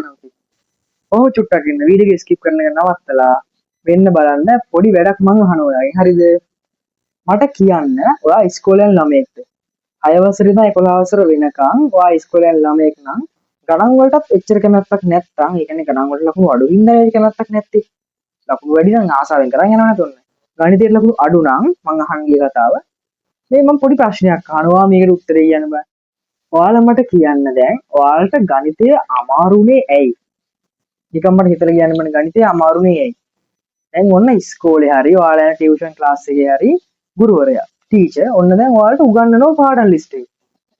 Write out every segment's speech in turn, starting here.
නවති. ඔහොම චුට්ටක් ඉන්න වීඩියෝ එක ස්කිප් කරන එක නවත්තලා වෙන්න බලන්න පොඩි වැඩක් මං අහනවා ඔයාගෙන්. හරිද? මට කියන්න ඔයා ඉස්කෝලේ යන ළමයෙක්ද? 6 වසරේ ඉඳන් 11 වසර වෙනකන් ඔයා ඉස්කෝලේ යන ළමයෙක් නම් ගණන් වලටත් එච්චර කැමැත්තක් නැත්තම් ඒ කියන්නේ ගණන් වලට ලකුණු අඩු හින්දා නේද කැමැත්තක් නැත්තේ. ලකුණු වැඩි නම් ආසාවෙන් කරන් යනවා නේද ඔන්න. ගණිතයට ලකුණු අඩු නම් මං අහන් ගිය කතාව මේ මම පොඩි ප්‍රශ්නයක් අහනවා මේකට උත්තරේ කියන්න බෑ. ඔයාලා මට කියන්න දැන් ඔයාලට ගණිතය අමාරුනේ ඇයි? නිකන් මට හිතලා කියන්න මම ගණිතය අමාරුනේ ඇයි? දැන් ඔන්න ඉස්කෝලේ හරි ඔයාලා යන ටියුෂන් ක්ලාස් එකේ හරි ගුරුවරයා ටීචර් ඔන්න දැන් ඔයාලට උගන්වනවා පාඩම් ලිස්ට් එක.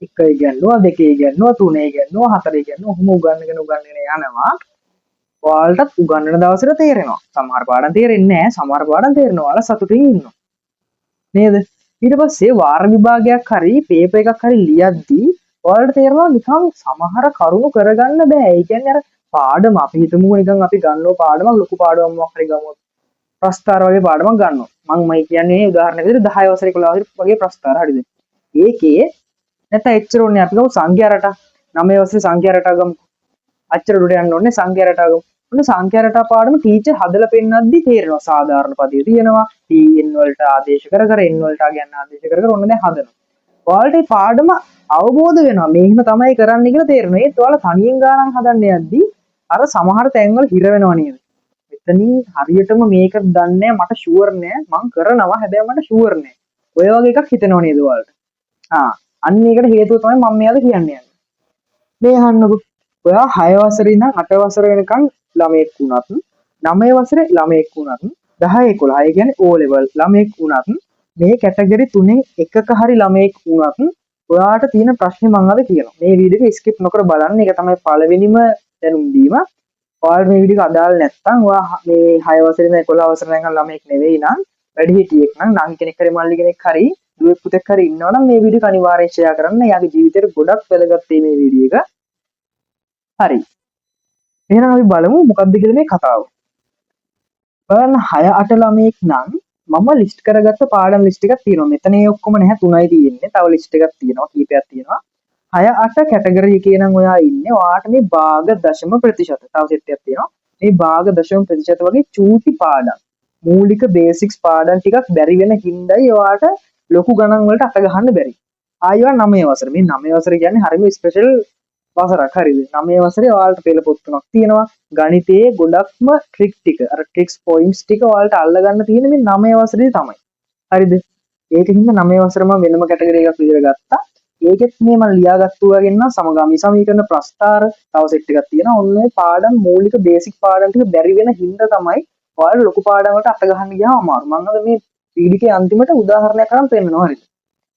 1 ඉගෙනනවා 2 ඉගෙනනවා 3 ඉගෙනනවා 4 ඉගෙනනවා ඔහොම උගන්වගෙන යනවා. ඔයාලටත් උගන්වන දවසට තේරෙනවා. සමහර පාඩම් තේරෙන්නේ නැහැ. සමහර පාඩම් තේරෙනවා. ඔයාලා සතුටින් ඉන්නවා. නේද? ඊට පස්සේ වාර විභාගයක් හරි පේපර් එකක් හරි ලියද්දී ඔයාලට තේරෙනවා නිකන් සමහර කරුණු කරගන්න බෑ. ඒ කියන්නේ අර පාඩම අපි හිතමුකෝ නිකන් අපි ගන්නව පාඩමක් ලොකු පාඩමක් මොකක් හරි ගමු. ප්‍රස්ථාර වගේ පාඩමක් ගන්නවා. මම කියන්නේ උදාහරණයක් විදිහට 10 වසරේ 11 වසරේ වගේ ප්‍රස්ථාර හරිද? ඒකේ නැත්නම් එච්චර ඕනේ අපි ගමු සංඛ්‍යා රටා 9 වසරේ සංඛ්‍යා රටා ගමු. අච්චර දුර යන්න ඕනේ සංඛ්‍යා රටා ගමු. ඔන්න සංඛ්‍යා රටා පාඩම ටීචර් හදලා පෙන්නද්දි තේරෙනවා සාධාරණ පදේ තියෙනවා. n වලට ආදේශ කර කර n වලට ගන්න ආදේශ කර කර ඔන්න දැන් හදනවා. ඔයාලට මේ පාඩම අවබෝධ වෙනවා. මෙහෙම තමයි කරන්න කියලා තේරෙනවා. ඒත් ඔයාලා තනියෙන් ගානක් හදන්න යද්දී අර සමහර තැන්වල හිර වෙනව නේද? මෙතනින් හරියටම මේක දන්නේ මට ෂුවර් නෑ මං කරනවා හැබැයි මට ෂුවර් නෑ. ඔය වගේ එකක් හිතෙනව නේද ඔයාලට? අන්න ඒකට හේතුව තමයි මම මෙයාට කියන්නේ. මේ අහන්නකො. ඔයා 6 වසරේ ඉඳන් 8 වසර වෙනකන් ළමයෙක් වුණත් 9 වසරේ ළමයෙක් වුණත් 10 11 ඒ කියන්නේ O level ළමයෙක් වුණත් මේ කැටගරි තුනෙන් එකක හරි ළමයෙක් වුණත් ඔයාට තියෙන ප්‍රශ්නේ මම අද කියනවා. මේ වීඩියෝ එක ස්කිප් නොකර බලන්න. ඒක තමයි පළවෙනිම දැනුම් දීම. ඔයාලට මේ වීඩියෝ එක අදාළ නැත්නම් ඔයා මේ 6 වසරේ ඉඳන් 11 වසර වෙනකන් ළමයෙක් නෙවෙයි නම් වැඩිහිටියෙක් නම් නංගි කෙනෙක් හරි මල්ලි කෙනෙක් හරි දුවෙක් පුතෙක් හරි ඉන්නවනම් මේ වීඩියෝ එක අනිවාර්යයෙන් ෂෙයා කරන්න. එයාගේ ජීවිතේට ගොඩක් වැදගත් මේ වීඩියෝ එක. හරි. එහෙනම් අපි බලමු මොකක්ද කියලා මේ කතාව. බලන්න 6 8 ළමයෙක් නම් මම ලිස්ට් කරගත්ත පාඩම් ලිස්ට් එකක් තියෙනවා. මෙතන ඒ ඔක්කොම නැහැ 3යි තියෙන්නේ. තව ලිස්ට් එකක් තියෙනවා. කීපයක් තියෙනවා. 6 8 කැටගරි එකේ නම් ඔයා ඉන්නේ. ඔයාට මේ භාග දශම ප්‍රතිශත. තව සෙට් එකක් තියෙනවා. මේ භාග දශම ප්‍රතිශත වගේ චූටි පාඩම්. මූලික බේසික්ස් පාඩම් ටිකක් බැරි වෙන හින්දායි ඔයාට ලොකු ගණන් වලට අත ගහන්න බැරි. ආයෙත් 9 වසර. මේ 9 වසර කියන්නේ හරිම ස්පෙෂල් වසරක් හරිද? 9 වසරේ ඔයාලට පෙළ පොත් තුනක් තියෙනවා. ගණිතයේ ගොඩක්ම ට්‍රික් ටික අර ට්‍රික්ස් පොයින්ට්ස් ටික ඔයාලට අල්ලගන්න තියෙන මේ 9 වසරේ තමයි. හරිද? ඒකින්ද 9 වසරම වෙනම කැටගරි එකක් විදිහට ගත්තා. ඒකෙත් මේ මම ලියාගත්තු වගේ නම් සමගාමී සමීකරණ ප්‍රස්ථාර තව සෙට් එකක් තියෙනවා. ඔන්න ඔය පාඩම් මූලික බේසික් පාඩම් ටික බැරි වෙන හින්දා තමයි ඔයාලට ලොකු පාඩම් වලට අත ගහන්න ගියාම අමාරු. මම අද මේ පීඩිකේ අන්තිමට උදාහරණයක් අරන් පෙන්නනවා. හරිද?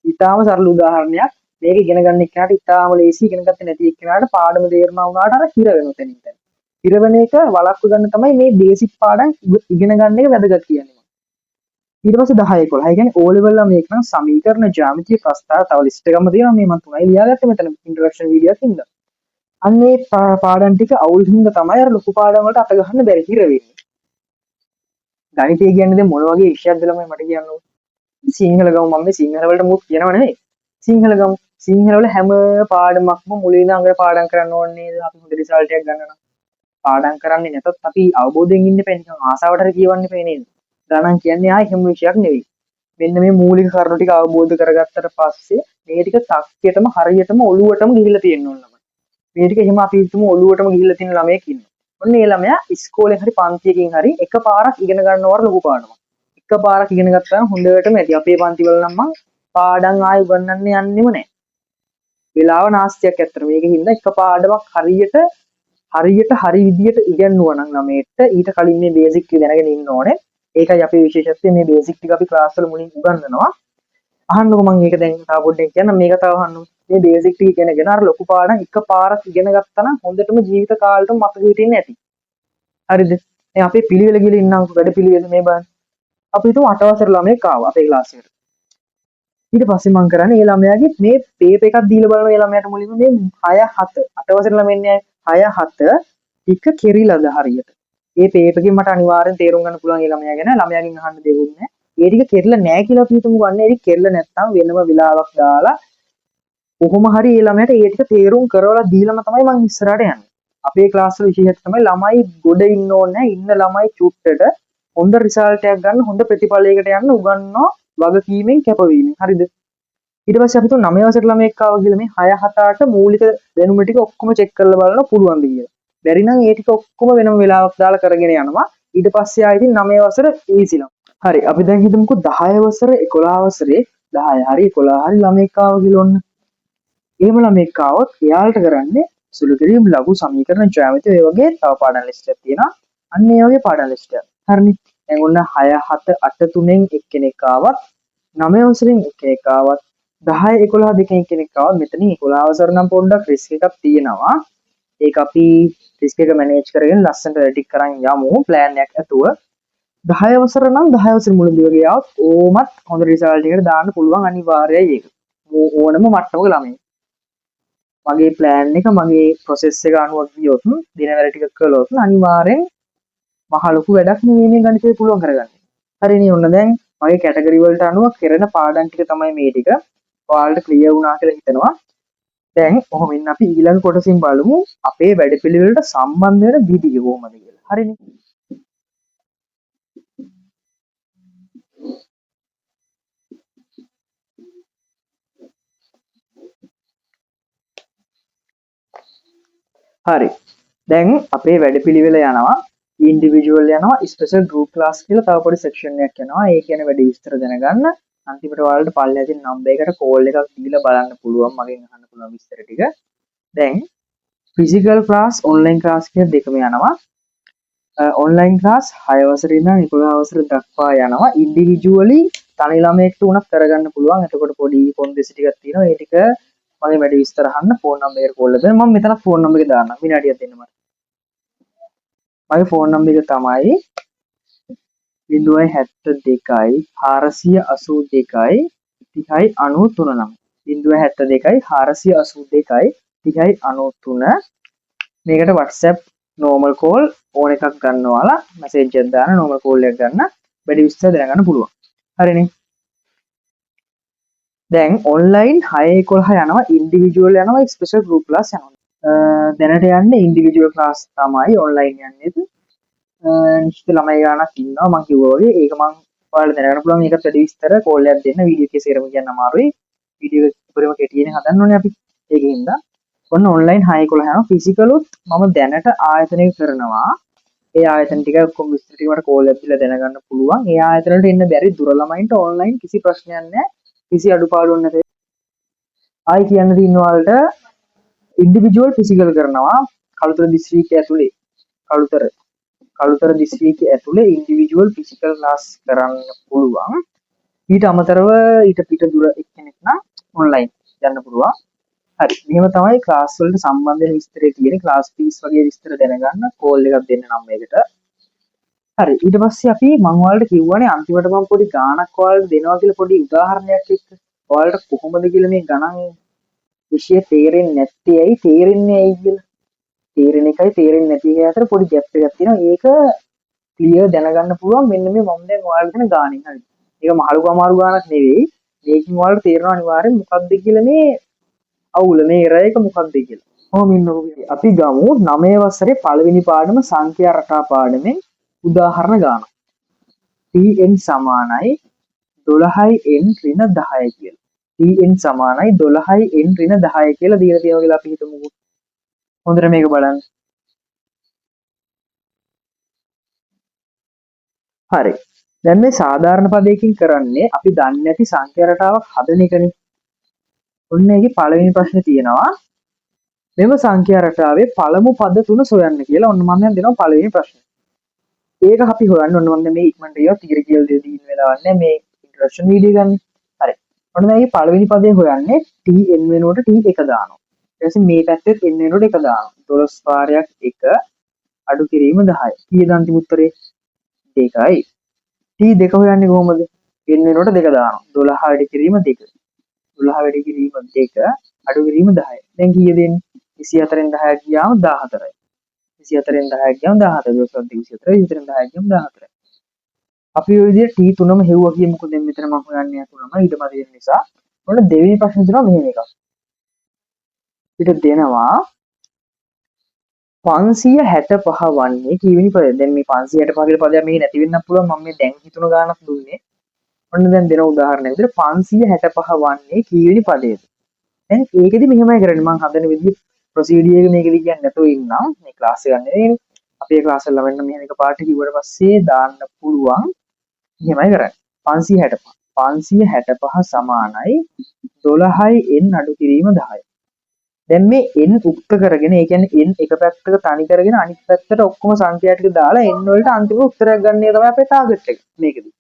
ඊටාම සරල උදාහරණයක්. මේක ඉගෙන ගන්න එක්කනට ඉතාලම ලේසි ඉගෙන ගත්තේ නැති එක්කනට පාඩම තේරුණා වුණාට අර හිර වෙනවා තැනින් තැන. හිර වෙන එක වළක්ව ගන්න තමයි මේ බේසික් පාඩම් ඉගෙන ගන්න එක වැදගත් කියන්නේ. ඊට පස්සේ 10 11 ඒ කියන්නේ O level ලා මේක නම් සමීකරණ ජ්‍යාමිතිය ප්‍රස්තාර තව ලිස්ට් එකක්ම තියෙනවා මේ මම තුනයි ලියාගත්තේ මෙතන ඉන්ට්‍රොඩක්ෂන් වීඩියෝ එකකින් ඉඳලා. අන්නේ පාඩම් ටික අවුල් හින්දා තමයි අර ලොකු පාඩම් වලට අත ගහන්න බැරි හිර වෙන්නේ. ගණිතය කියන්නේ දැන් මොන වගේ විෂයක්ද ළමයි මට කියන්න ඕන. සිංහල ගමු මම මේ සිංහල වලට මුත් කියනව නෙවෙයි. සිංහල ගමු. සිංහල වල හැම පාඩමක්ම මුලින් ඉඳන් අඟට පාඩම් කරන්න ඕනේ නේද? අපි හොඳ රිසල්ට් එකක් ගන්න නම්. පාඩම් කරන්නේ නැතත් අපි අවබෝධයෙන් ඉන්න එපා නිකන් ආසාවට හරි කියවන්න එපා නේද? ගණන් කියන්නේ ආයි හැම විෂයක් නෙවෙයි. මෙන්න මේ මූලික කරුණු ටික අවබෝධ කරගත්තට පස්සේ මේ ටික තක්කේටම හරියටම ඔලුවටම ගිහිල්ලා තියෙන්න ඕන ළමයි. මේ ටික එහෙම අපි හිතමු ඔලුවටම ගිහිල්ලා තියෙන ළමයෙක් ඉන්නවා. ඔන්න ඒ ළමයා ඉස්කෝලේ හරි පන්තියකින් හරි එකපාරක් ඉගෙන ගන්නවර ලොකු පාඩමක්. එකපාරක් ඉගෙන ගත්තාම හොඳටම ඇති. අපේ පන්ති වල නම් මං පාඩම් ආයෙ උගන්වන්න යන්නෙම නැහැ. වෙලාව නාස්තියක් ඇත්තට මේකෙන් එක පාඩමක් හරියට හරි විදියට ඉගෙනුවා නම් ළමයට ඊට කලින් මේ බේසික් ටික දැනගෙන ඉන්න ඕනේ. ඒකයි අපේ විශේෂත්වය මේ බේසික් ටික අපි ක්ලාස් වල මුලින් උගන්වනවා. අහන්නකො මම ඒක දැන් තව පොඩ්ඩක් කියන්න මේක තව අහන්න. මේ බේසික් ටික ඉගෙනගෙන අර ලොකු පාඩම් එකපාරක් ඉගෙන ගත්තා නම් හොඳටම ජීවිත කාලෙටම මතක හිටින්නේ නැති. හරිද? දැන් අපේ පිළිවෙල ගිහලා ඉන්නම් වැඩ පිළිවෙල මේ බලන්න. අපි හිතමු 8 වසර ළමයෙක් ආවා අපේ ක්ලාස් එකට. ඊට පස්සේ මම කරන්නේ ඒ ළමයාගේ මේ පේපර් එකක් දීලා බලනවා ඒ ළමයාට මුලින්ම මේ 6 7 8 වසර ළමයින්නේ 6 7 ටික කෙරිලාද හරියට. ඒ පේපර් එකෙන් මට අනිවාර්යෙන් තේරුම් ගන්න පුළුවන් ඒ ළමයා ගැන. ළමයාගෙන් අහන්න දෙවුන්නේ නැහැ. ඒ ටික කෙරිලා නැහැ කියලා අපි හිතමු ගන්න. ඒක කෙරිලා නැත්නම් වෙනම වෙලාවක් දාලා කොහොම හරි ඒ ළමයට ඒ ටික තේරුම් කරවලා දීලාම තමයි මම ඉස්සරහට යන්නේ. අපේ ක්ලාස් වල විශේෂයක් තමයි ළමයි ගොඩ ඉන්න ඕනේ ඉන්න ළමයි චුට්ටට හොඳ රිසල්ට් එකක් ගන්න හොඳ ප්‍රතිඵලයකට යන්න උගන්වනවා වගකීමෙන් කැපවීමෙන්. හරිද? ඊට පස්සේ අපි තුන් 9 වසර ළමයෙක් ආවා කියලා මේ 6 7 8 මූලික දැනුම ටික ඔක්කොම චෙක් කරලා බලන්න පුළුවන්ද කියලා. බැරි නම් ඒ ටික ඔක්කොම වෙනම වෙලාවක් දාලා කරගෙන යනවා. ඊට පස්සේ ආයෙත් 9 වසර ඊසි ළමයි. හරි අපි දැන් හිතමුකෝ 10 වසර 11 වසරේ 10 හරි 11 හරි ළමයෙක් ආවා කියලා ඔන්න. එහෙම ළමයෙක් ආවොත් එයාලට කරන්නේ සුළු කිරීම ලඝු සමීකරණ ජ්‍යාමිති ඔය වගේ තව පාඩම් ලිස්ට් එකක් තියෙනවා. අන්න ඒ වගේ පාඩම් ලිස්ට් එකක්. හරිනේ. දැන් ඔන්න 6 7 8 3න් එක්කෙනෙක් ආවත් 9 වසරෙන් එක්කෙනෙක් ආවත් 10 11 දෙකෙන් එක්කෙනෙක් ආවත් මෙතනින් 11 වසර නම් පොඩ්ඩක් රිස්ක් එකක් තියෙනවා. ඒක අපි රිස්ක් එක මැනේජ් කරගෙන ලස්සනට රෙඩි කරන් යමු ප්ලෑන් එකක් ඇතුව. 10 වසර නම් 10 වසර මුලදී වගේ આવත් ඕමත් හොඳ රිසල්ට් එකකට දාන්න පුළුවන් අනිවාර්යයි ඒක. ඕනම මට්ටමක ළමයි. මගේ ප්ලෑන් එක මගේ ප්‍රොසෙස් එක අනුව ගියොත් දින වැඩ ටික කළොත් අනිවාර්යෙන් මහ ලොකු වැඩක් නෙවෙයි මේ ගණිතය පුළුවන් කරගන්න. හරිනේ ඔන්න දැන් මගේ කැටගරි වලට අනුව කරන පාඩම් ටික තමයි මේ ටික. ඔයාලට ක්ලියර් වුණා කියලා හිතනවා. දැන් ඔහොම ඉන්න අපි ඊළඟ කොටසින් බලමු අපේ වැඩපිළිවෙලට සම්බන්ධ වෙන විදිය කොහොමද කියලා. හරිනේ. හරි. දැන් අපේ වැඩපිළිවෙල යනවා ඉන්ඩිවිජුවල් යනවා ස්පෙෂල් ගෲප් ක්ලාස් කියලා තව පොඩි සෙක්ෂන් එකක් යනවා. ඒ කියන්නේ වැඩි විස්තර දැනගන්න අන්තිමට ඔයාලට පල්ලෙහා තියෙන නම්බර් එකට කෝල් එකක් දීලා බලන්න පුළුවන් මගෙන් අහන්න පුළුවන් විස්තර ටික. දැන් ෆිසිකල් ක්ලාස් ඔන්ලයින් ක්ලාස් කියන දෙකම යනවා. ඔන්ලයින් ක්ලාස් 6 වසරේ ඉඳන් 11 වසර දක්වා යනවා. ඉන්ඩිවිජුවලි තනි ළමයෙක්ට උනත් කරගන්න පුළුවන්. එතකොට පොඩි කොන්දේසි ටිකක් තියෙනවා. ඒ ටික මගේ වැඩි විස්තර අහන්න ෆෝන් නම්බර් එකට කෝල් කරලා මම මෙතන ෆෝන් නම්බර් එක දාන්නම්. විනාඩියක් දෙන්න මට. මගේ ෆෝන් නම්බර් එක තමයි 072 482 3093 072 482 3093 මේකට WhatsApp normal call ඕන එකක් ගන්නවාලා මැසේජ් එකක් දාන්න normal call එකක් ගන්න වැඩි විස්තර දැනගන්න පුළුවන්. හරිනේ. දැන් online 6 11 යනවා ඉන්ඩිවිජුවල් යනවා ස්පෙෂල් ගෲප් ක්ලාස් යනවා. දැනට යන්නේ ඉන්ඩිවිජුවල් ක්ලාස් තමයි online යන්නේත්. නිශ්චිත ළමයි ගානක් ඉන්නවා මම කිව්වා වගේ ඒක මම ඔයාලට දැනගන්න පුළුවන් මේකට වැඩි විස්තර කෝල් එකක් දෙන්න වීඩියෝ එකේ සේරම කියන්න අමාරුයි. වීඩියෝ එක උඩරම කෙටියෙන් හදන්න ඕනේ අපි. ඒකින්ද ඔන්න ඔන්ලයින් 6 11 යනවා ෆිසිකලුත් මම දැනට ආයතනයක කරනවා. ඒ ආයතන ටික ඔක්කොම විස්තර ටික මට කෝල් එකක් දීලා දැනගන්න පුළුවන්. ඒ ආයතන වලට එන්න බැරි දුර ළමයින්ට ඔන්ලයින් කිසි ප්‍රශ්නයක් නැහැ. කිසි අඩුපාඩුවක් නැතේ. ආයි කියන්න තියෙන ඔයාලට ඉන්ඩිවිජුවල් ෆිසිකල් කරනවා කළුතර දිස්ත්‍රික්කය ඇතුලේ. කළුතර දිස්ත්‍රික්කය ඇතුලේ ඉන්ඩිවිජුවල් ෆිසිකල් ක්ලාස් කරන්න පුළුවන්. ඊට අමතරව ඊට පිට දුර එක්කෙනෙක් නම් ඔන්ලයින් යන්න පුළුවන්. හරි. මෙහෙම තමයි ක්ලාස් වලට සම්බන්ධ වෙන විස්තරය තියෙන්නේ. ක්ලාස් ෆීස් වගේ විස්තර දැනගන්න කෝල් එකක් දෙන්න නම් මේකට. හරි. ඊට පස්සේ අපි මම ඔයාලට කිව්වනේ අන්තිමට මම පොඩි ගාණක් ඔයාලට දෙනවා කියලා පොඩි උදාහරණයක් එක්ක. ඔයාලට කොහොමද කියලා මේ ගණන් විෂය තේරෙන්නේ නැත්තේ ඇයි තේරෙන්නේ ඇයි කියලා. තේරෙන එකයි තේරෙන්නේ නැති එක අතර පොඩි ගැප් එකක් තියෙනවා. ඒක ක්ලියර් දැනගන්න පුළුවන් මෙන්න මේ මම දැන් ඔයාලට දෙන ගාණෙන්. හරි. ඒක මහලු අමාරු ගාණක් නෙවෙයි. මේකෙන් ඔයාලට තේරෙනවා අනිවාර්යෙන් මොකක්ද කියලා මේ අවුල මේ එරර් එක මොකක්ද කියලා. කොහොම ඉන්නකො අපි ගමු 9 වසරේ පළවෙනි පාඩම සංඛ්‍යා රටා පාඩමෙන් උදාහරණ ගානක්. tn සමානයි 12n ඍණ 10 කියලා. tn සමානයි 12n ඍණ 10 කියලා දීලා තියෙනවා කියලා අපි හිතමුකෝ. හොඳට මේක බලන්න. හරි. දැන් මේ සාධාරණ පදයකින් කරන්නේ අපි දන්නේ නැති සංඛ්‍යා රටාවක් හදන එකනේ. ඔන්න ඒකේ පළවෙනි ප්‍රශ්නේ තියෙනවා මෙම සංඛ්‍යා රටාවේ පළමු පද තුන සොයන්න කියලා. ඔන්න මම දැන් දෙනවා පළවෙනි ප්‍රශ්නේ. ඒක අපි හොයන්න ඔන්න මම මේ ඉක්මනට ඒවා තීර කියලා දෙන්න වෙලාවක් නැහැ මේ ඉන්ට්‍රොඩක්ෂන් වීඩියෝ ගන්න. හරි. ඔන්න දැන් මේ පළවෙනි පදේ හොයන්නේ tn වෙනුවට t එක දානවා. ඊට පස්සේ මේ පැත්තෙත් n වෙනුවට එක දානවා. 12 වාරයක් 1 අඩු කිරීම 10. කීයද අන්තිම උත්තරේ? 2යි. t දෙක හොයන්නේ කොහොමද? n වෙනුවට 2 දානවා. 12 වැඩි කිරීම 2. 12 වැඩි කිරීම 2 අඩු කිරීම 10. දැන් කීයද එන්නේ? 24න් 10ක් ගියාම 14යි. 24න් 10ක් ගියාම 14. 24න් 10ක් ගියාම 14යි. අපි ඔය විදිහට t තුනම හෙව්වා කියමුකෝ. දැන් මෙතන මම හොයන්නේ තුනම ඊට මත වෙන නිසා. ඔන්න දෙවෙනි ප්‍රශ්නේ දෙනවා මෙහෙම එකක්. ඊට දෙනවා 565 වන්නේ කීවෙනි පදය? දැන් මේ 565 කියලා පදයක් මේක නැති වෙන්නත් පුළුවන්. මම මේ දැන් හිතුන ගානක් දුන්නේ. ඔන්න දැන් දෙන උදාහරණයක් විදිහට 565 වන්නේ කීවෙනි පදයද? දැන් ඒකෙදි මෙහෙමයි කරන්නේ. මම හදන විදිහ ප්‍රොසීඩියර් එක මේකෙදි කියන්නේ නැතුව ඉන්නම්. මේ ක්ලාස් එක ගන්න නෙවෙයි. අපේ ක්ලාස් වල ළමෙන්න මෙහෙම එක පාට කිව්වට පස්සේ දාන්න පුළුවන්. මෙහෙමයි කරන්නේ. 565. 565 සමානයි 12යි n අඩු කිරීම 10යි. දැන් මේ n උක්ත කරගෙන ඒ කියන්නේ n එක පැත්තක තනි කරගෙන අනිත් පැත්තට ඔක්කොම සංඛ්‍යා ටික දාලා n වලට අන්තිම උත්තරයක් ගන්න එක තමයි අපේ ටාගට් එක මේකෙදි.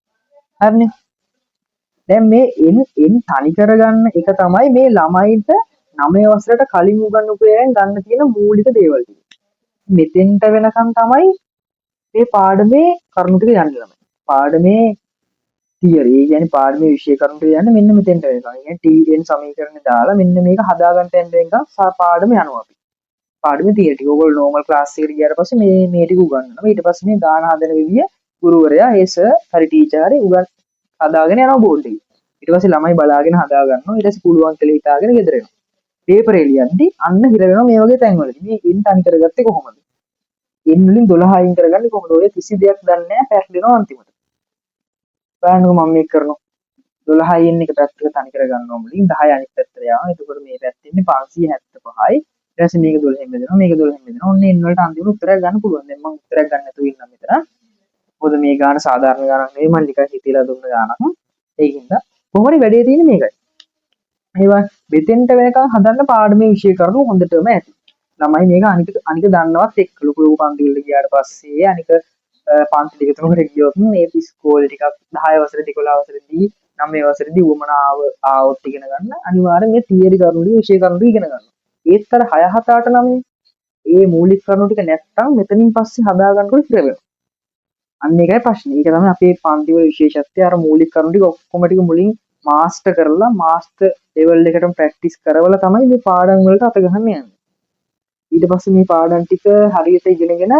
හරිනේ. දැන් මේ n තනි කරගන්න එක තමයි මේ ළමයින්ට 9 වසරට කලින් උගන්වපු ඒවායින් ගන්න තියෙන මූලික දේවල් ටික. මෙතෙන්ට වෙනකන් තමයි මේ පාඩමේ කරුණු ටික යන්නේ ළමයි. පාඩමේ තියරි කියන්නේ පාඩමේ විෂය කරුණු ටික යන්නේ මෙන්න මෙතෙන්ට වෙනකන්. කියන්නේ tn සමීකරණ දාලා මෙන්න මේක හදාගන්න යන වෙනකන් පාඩම යනවා අපි. පාඩමේ තියරි ටික. ඕගොල්ලෝ නෝමල් ක්ලාස් එකට ගියාට පස්සේ මේ ටික උගන්වනවා. ඊට පස්සේ මේ ගාන හදන විදිය ගුරුවරයා ඒ සර් හරි ටීචර් හරි හදාගෙන යනවා බෝඩ් එකේ. ඊට පස්සේ ළමයි බලාගෙන හදා ගන්නවා. ඊට පස්සේ පුළුවන් කියලා හිතාගෙන ගෙදර එනවා. පේපර් එළියන්දි අන්න හිර වෙනවා මේ වගේ තැන්වලදී. මේ n තනි කරගත්තේ කොහොමද? n වලින් 12 අයින් කරගන්නේ කොහොමද? ඔය කිසි දෙයක් දන්නේ නැහැ පැටලෙනවා අන්තිමට. බලන්නකො මම මේක කරනවා. 12 n එක පැත්තක තනි කරගන්නවා මුලින් 10 අනිත් පැත්තට යනවා. එතකොට මේ පැත්තේ ඉන්නේ 575යි. ඊට පස්සේ මේක 12න් බෙදෙනවා. මේක 12න් බෙදෙනවා. ඔන්න n වලට අන්තිම උත්තරයක් ගන්න පුළුවන්. දැන් මම උත්තරයක් ගන්න නැතුව ඉන්නම් මෙතන. මොකද මේ ගාන සාධාරණ ගානක් නෙවෙයි මම නිකන් හිතලා දුන්න ගානක්. ඒකින්ද කොහොමරි වැඩේ තියෙන්නේ මේකයි. ඒවා මෙතෙන්ට වෙනකන් හදන්න පාඩමේ විෂය කරුණු හොඳටම ඇති. ළමයි මේක අනික දන්නවත් එක්ක ලොකු ලොකු පන්ති වලට ගියාට පස්සේ අනික පන්ති දෙක තුනකට ගියොත් මේ ඉස්කෝලේ ටිකක් 10 වසරේදී 11 වසරේදී 9 වසරේදී උමනාව ආවොත් ඉගෙන ගන්න අනිවාර්යෙන් මේ තියරි කරුණු විෂය කරුණු ඉගෙන ගන්න. ඒත් අර 6 7 8 9 ඒ මූලික කරුණු ටික නැත්තම් මෙතනින් පස්සේ හදා ගන්නකොට ඉතිර වෙනවා. අන්න ඒකයි ප්‍රශ්නේ. ඒක තමයි අපේ පන්ති වල විශේෂත්වය. අර මූලික කරුණු ටික ඔක්කොම ටික මුලින් මාස්ටර් කරලා මාස්ටර් ලෙවල් එකටම ප්‍රැක්ටිස් කරවලා තමයි මේ පාඩම් වලට අත ගහන්න යන්නේ. ඊට පස්සේ මේ පාඩම් ටික හරියට ඉගෙනගෙන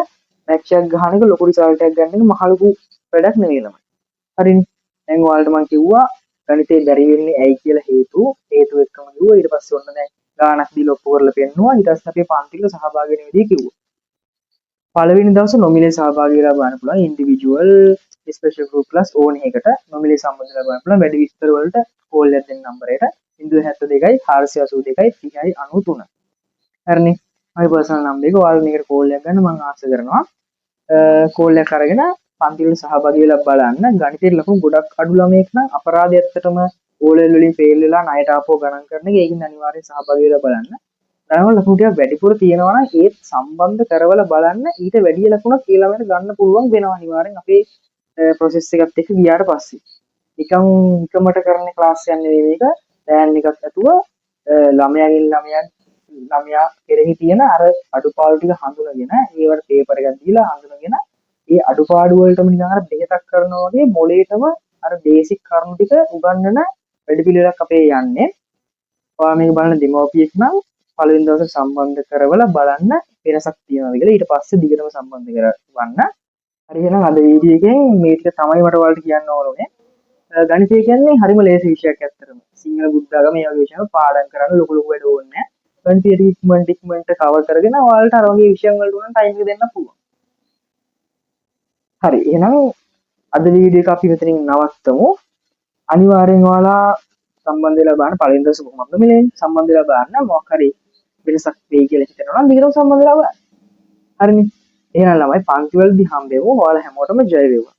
මැච් එකක් ගහන එක ලොකු රිසල්ට් එකක් ගන්න එක මහ ලොකු වැඩක් නෙවෙයි ළමයි. හරිනේ. දැන් ඔයාලට මම කිව්වා ගණිතේ බැරි වෙන්නේ ඇයි කියලා හේතු එක්කම කිව්වා. ඊට පස්සේ ඔන්න දැන් ගානක් දීලා ඔප්පු කරලා පෙන්නනවා. ඊට පස්සේ අපේ පන්ති වල සහභාගී වෙන විදිය කිව්වා. පළවෙනි දවසේ නොමිලේ සහභාගී වෙලා බලන්න පුළුවන්. ඉන්ඩිවිජුවල් ස්පෙෂල් ගෲප් ක්ලාස් ඕන එකකට නොමිලේ සම්බන්ධ වෙලා බලන්න පුළුවන්. වැඩි විස්තර වලට කෝල් එකක් දෙන්න නම්බරයට 072 482 30 93. හරිනේ. මගේ පර්සනල් නම්බර් එක ඔයාලා මේකට කෝල් එකක් ගන්න මම ආස කරනවා. කෝල් එකක් අරගෙන පන්ති වල සහභාගී වෙලා බලන්න. ගණිතේ ලකුණු ගොඩක් අඩු ළමයෙක් නම් අපරාධය ඇත්තටම ඕලෙල් වලින් ෆේල් වෙලා ණයට ආපහු ගණන් කරන එක. ඒකින් අනිවාර්යෙන් සහභාගී වෙලා බලන්න. ගණන් වල ලකුණු ටිකක් වැඩිපුර තියෙනවා නම් ඒත් සම්බන්ධ කරවලා බලන්න ඊට වැඩි ලකුණක් ඒ ළමයට ගන්න පුළුවන් වෙනවා අනිවාර්යෙන් අපේ ප්‍රොසෙස් එකත් එක්ක ගියාට පස්සේ. නිකන් එකමට කරන ක්ලාස් යන්නේ නෙවෙයි මේක. ප්ලෑන් එකක් ඇතුව ළමයා කෙරෙහි තියෙන අර අඩුපාඩු ටික හඳුනගෙන ඒවට පේපර් එකක් දීලා හඳුනගෙන ඒ අඩුපාඩු වලටම නිකන් අර බෙහෙතක් කරනවා වගේ මොලේටම අර බේසික් කරුණු ටික උගන්වන වැඩපිළිවෙලක් අපේ යන්නේ. ඔයා මේක බලන දෙමව්පියෙක් නම් පළවෙනි දවසේ සම්බන්ධ කරවලා බලන්න වෙනසක් තියෙනවද කියලා. ඊට පස්සේ දිගටම සම්බන්ධ කරවන්න. හරි එහෙනම් අද වීඩියෝ එකෙන් මේ ටික තමයි මට ඔයාලට කියන්න ඕනේ. ගණිතය කියන්නේ හරිම ලේසි විෂයක් ඇත්තටම. සිංහල බුද්ධ ආගම මේ වගේ විෂයන් පාඩම් කරන්න ලොකු වැඩ ඕනේ නැහැ. ගණිතය ඉක්මනට කවර් කරගෙන ඔයාලට අර වගේ විෂයන් වලට උනන ටයිම් එක දෙන්න පුළුවන්. හරි එහෙනම් අද වීඩියෝ එක අපි මෙතනින් නවත්තමු. අනිවාර්යෙන් ඔයාලා සම්බන්ධ වෙලා බලන්න පළවෙනි දවසේ කොහොමද මේ සම්බන්ධ වෙලා බලන්න මොකක් හරි වෙනසක් වෙයි කියලා හිතනවා නම් දිගටම සම්බන්ධ වෙලා බලන්න. හරිනේ. එහෙනම් ළමයි පන්ති වලදී හම්බෙමු. ඔයාලා හැමෝටම ජය වේවා.